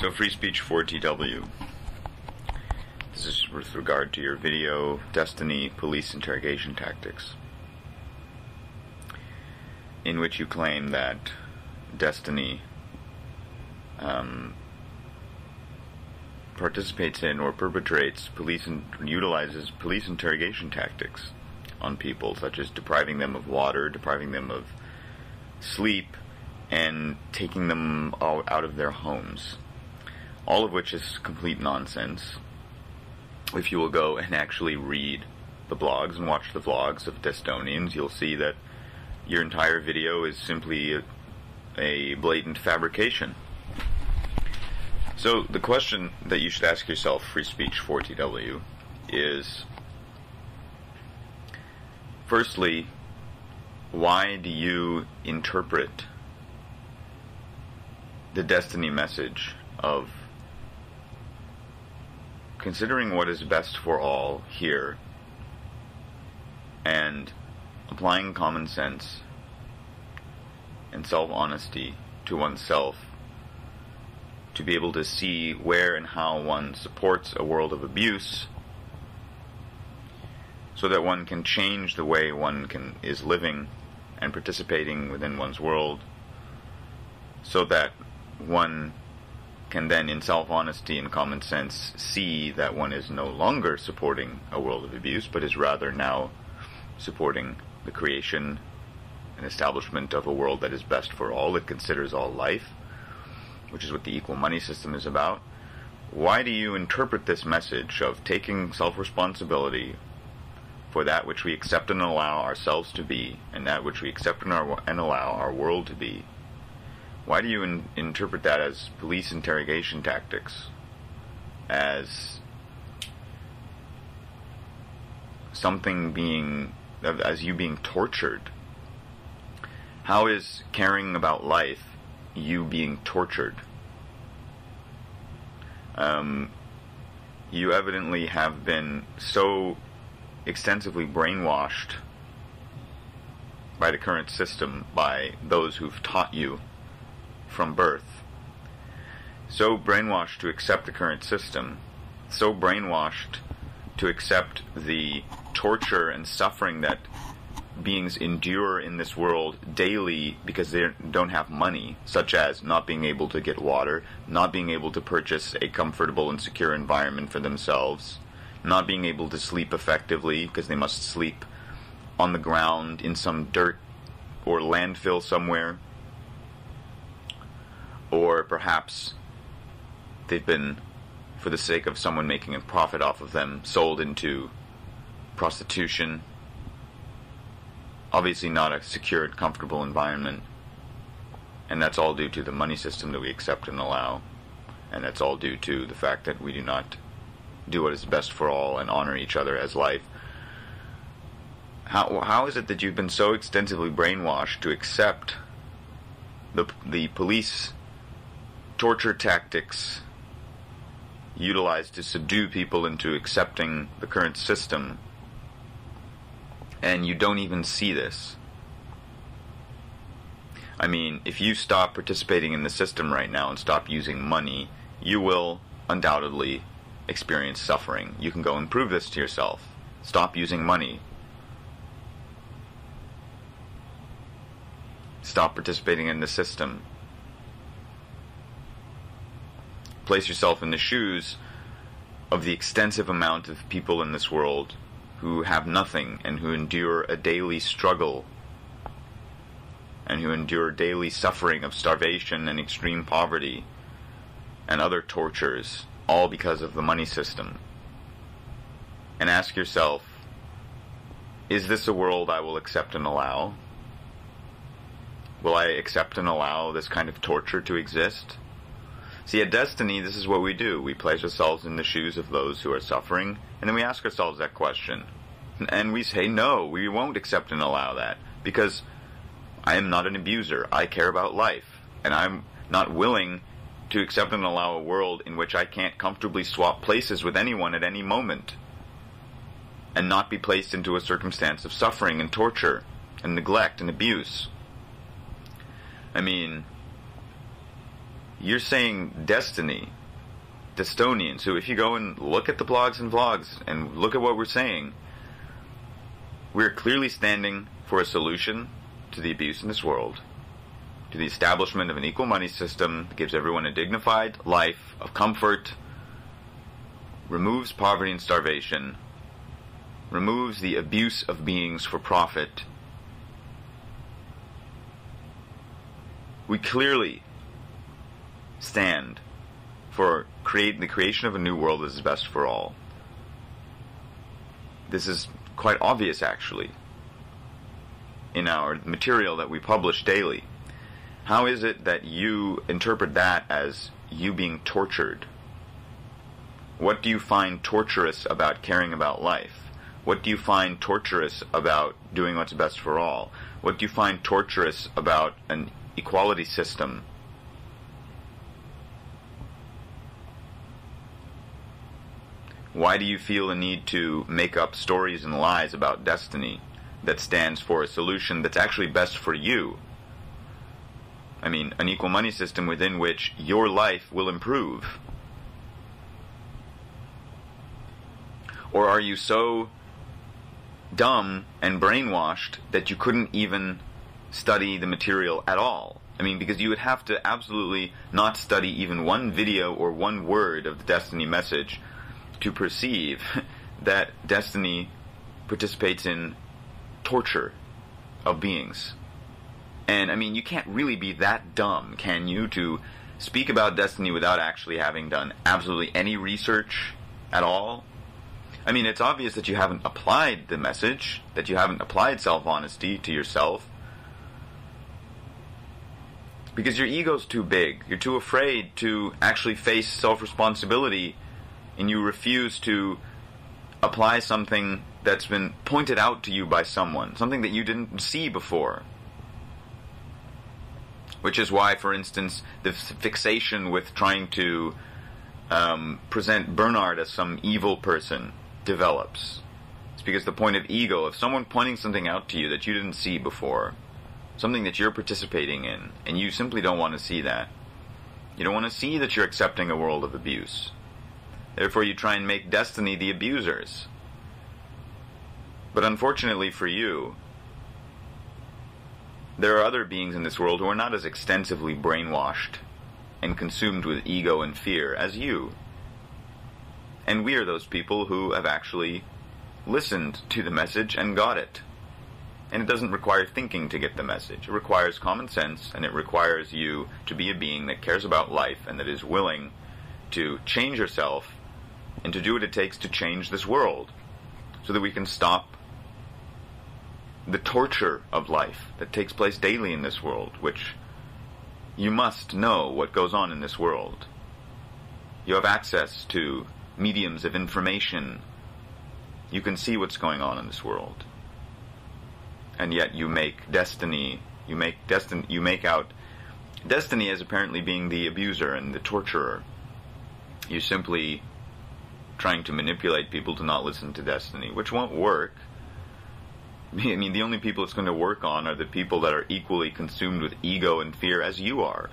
So Free Speech 4TW. This is with regard to your video, Desteni Police interrogation tactics, in which you claim that Desteni participates in or perpetrates utilizes police interrogation tactics on people, such as depriving them of water, depriving them of sleep, and taking them out of their homes. All of which is complete nonsense. If you will go and actually read the blogs and watch the vlogs of Destonians, you'll see that your entire video is simply a blatant fabrication. So the question that you should ask yourself, Free Speech 4TW, is, firstly, why do you interpret the Desteni message of considering what is best for all here and applying common sense and self-honesty to oneself to be able to see where and how one supports a world of abuse, so that one can change the way one is living and participating within one's world, so that one can then, in self-honesty and common sense, see that one is no longer supporting a world of abuse, but is rather now supporting the creation and establishment of a world that is best for all, that considers all life, which is what the equal money system is about. Why do you interpret this message of taking self-responsibility for that which we accept and allow ourselves to be, and that which we accept and allow our world to be? Why do you interpret that as police interrogation tactics? As as you being tortured? How is caring about life you being tortured? You evidently have been so extensively brainwashed by the current system, by those who've taught you from birth, so brainwashed to accept the current system, so brainwashed to accept the torture and suffering that beings endure in this world daily because they don't have money, such as not being able to get water, not being able to purchase a comfortable and secure environment for themselves, not being able to sleep effectively because they must sleep on the ground in some dirt or landfill somewhere. Or perhaps they've been, for the sake of someone making a profit off of them, sold into prostitution. Obviously not a secure and comfortable environment. And that's all due to the money system that we accept and allow. And that's all due to the fact that we do not do what is best for all and honor each other as life. How is it that you've been so extensively brainwashed to accept the police torture tactics utilized to subdue people into accepting the current system, and you don't even see this? I mean, if you stop participating in the system right now and stop using money, you will undoubtedly experience suffering. You can go and prove this to yourself. Stop using money. Stop participating in the system. Place yourself in the shoes of the extensive amount of people in this world who have nothing and who endure a daily struggle and who endure daily suffering of starvation and extreme poverty and other tortures, all because of the money system. And ask yourself, is this a world I will accept and allow? Will I accept and allow this kind of torture to exist? See, at Desteni, this is what we do. We place ourselves in the shoes of those who are suffering, and then we ask ourselves that question. And we say, no, we won't accept and allow that, because I am not an abuser. I care about life, and I'm not willing to accept and allow a world in which I can't comfortably swap places with anyone at any moment, and not be placed into a circumstance of suffering and torture and neglect and abuse. I mean, you're saying Desteni, Destonians, who if you go and look at the blogs and vlogs and look at what we're saying, we're clearly standing for a solution to the abuse in this world, to the establishment of an equal money system that gives everyone a dignified life of comfort, removes poverty and starvation, removes the abuse of beings for profit. We clearly stand for the creation of a new world that is best for all. This is quite obvious, actually, in our material that we publish daily. How is it that you interpret that as you being tortured? What do you find torturous about caring about life? What do you find torturous about doing what's best for all? What do you find torturous about an equality system? Why do you feel the need to make up stories and lies about Desteni that stands for a solution that's actually best for you? I mean, an equal money system within which your life will improve. Or are you so dumb and brainwashed that you couldn't even study the material at all? I mean, because you would have to absolutely not study even one video or one word of the Desteni message to perceive that Desteni participates in torture of beings. And, I mean, you can't really be that dumb, can you, to speak about Desteni without actually having done absolutely any research at all? I mean, it's obvious that you haven't applied the message, that you haven't applied self-honesty to yourself, because your ego's too big. You're too afraid to actually face self-responsibility, and you refuse to apply something that's been pointed out to you by someone, something that you didn't see before. Which is why, for instance, the fixation with trying to present Bernard as some evil person develops. It's because the point of ego, of someone pointing something out to you that you didn't see before, something that you're participating in, and you simply don't want to see that. You don't want to see that you're accepting a world of abuse. Therefore, you try and make Desteni the abusers. But unfortunately for you, there are other beings in this world who are not as extensively brainwashed and consumed with ego and fear as you. And we are those people who have actually listened to the message and got it. And it doesn't require thinking to get the message. It requires common sense, and it requires you to be a being that cares about life and that is willing to change yourself and to do what it takes to change this world so that we can stop the torture of life that takes place daily in this world, which you must know what goes on in this world. You have access to mediums of information. You can see what's going on in this world. And yet you make Desteni, you make out Desteni as apparently being the abuser and the torturer. You're simply trying to manipulate people to not listen to Desteni, which won't work. I mean, the only people it's going to work on are the people that are equally consumed with ego and fear as you are.